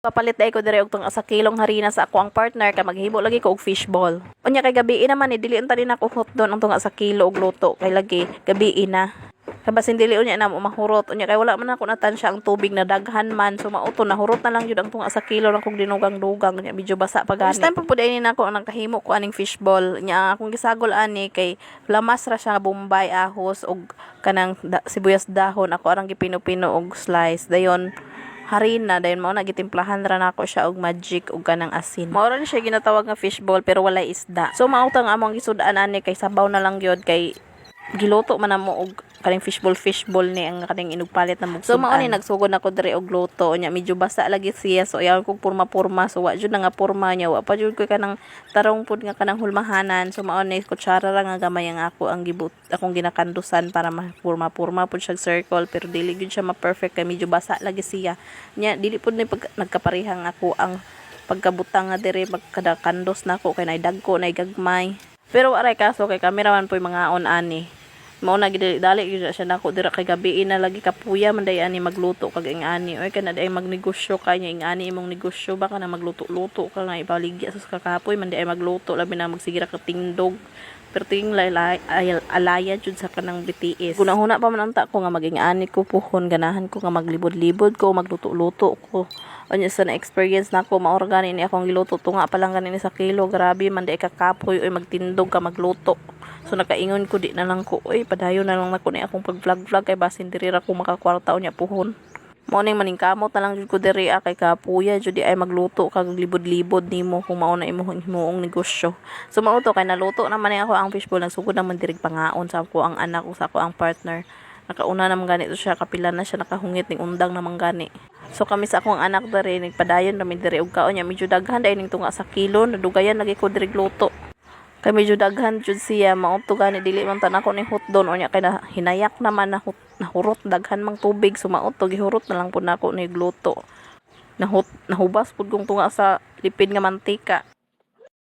Papalit day ko dire og tong sa kilong harina sa ako ang partner kay maghibo lagi ko og fishball. Unya kay gabi naman dili unta din ako hotdon ang tunga sa kilo og luto kay lagi gabi na. Kabasin dili unya na mo mahurot unya kay wala man ako natansya ang tubig na daghan man so mauto nahurot na lang jud ang tunga sa kilo lang kog dinugang-dugang unya medyo basa pa gani. First time pa pud ini nako nang kahimo ko aning fishball nya akong gisagol ani kay lamas ra siya bombay ahos og kanang sibuyas dahon ako arang gipino-pino og slice dayon harina dayon mao nagitimplahan ra nako siya og magic og kanang asin. Mao ra ni siya ginatawag nga fishball pero walay isda. So mao tang among gisud-an ani kay sabaw na lang gyud kay giluto man namo og kaning fishball ni ang kaning inugpalit na mugsudan. So mao ni nagsugod nako diri og luto nya medyo basa lagi siya so ayaw ko purma-purma so wa jud na nga purma nya wa pa jud ko kanang tarong pud nga kanang hulmahanan so mao ni kutsara ra nga gamay ang ako ang gibut akong ginakandusan para mapurma-purma pud siya circle pero dili gyud siya ma-perfect kay medyo basa lagi siya nya dili pud ni nagkaparehang ako ang pagkabutang nga diri pagkadakandos nako kay nay dagko nay gagmay pero aray kaso kay kameraman po'y mga on ani mao na gid dali gyud siya nako dira kay gabi na lagi kapuya man day ani magluto kag ing ani oy kana day magnegosyo kanya ing ani imong negosyo baka na magluto-luto ka nga ibaligya sa kakapoy man day magluto labi na magsigira ka tindog pero ting alaya jud sa kanang BTS gunahuna pa man anta ko nga maging ani ko puhon ganahan ko nga maglibod-libod ko magluto-luto ko anya sa na-experience nako maor gani ni akong giluto tunga pa lang gani sa kilo grabe man day kakapoy oy magtindog ka magluto. So nakaingon ko di na lang ko oy padayon na lang nako ni akong pag-vlog kay basin diri ra ko makakwarta unya puhon. Mao ning maningkamot na lang jud ko diri kay kapuya jud ay magluto kag libod-libod nimo kung mao na imong negosyo. So mao to kay naluto naman ni ako ang fishball nagsugod naman diri pangaon sa ako ang anak sa ako ang partner. Nakauna naman ganito siya kapila na siya nakahungit ning undang naman gani. So kami sa akong anak diri nagpadayon kami diri og kaon nya medyo daghan dai ning tunga sa kilo nadugayan lagi ko diri luto. Kay medyo daghan jud siya mao to gani dili man tan ako ni hotdon unya kay hinayak naman na nahurot daghan mang tubig so mao to gihurot na lang pud nako ni gluto. Nahubas pud kong tunga sa lipid nga mantika.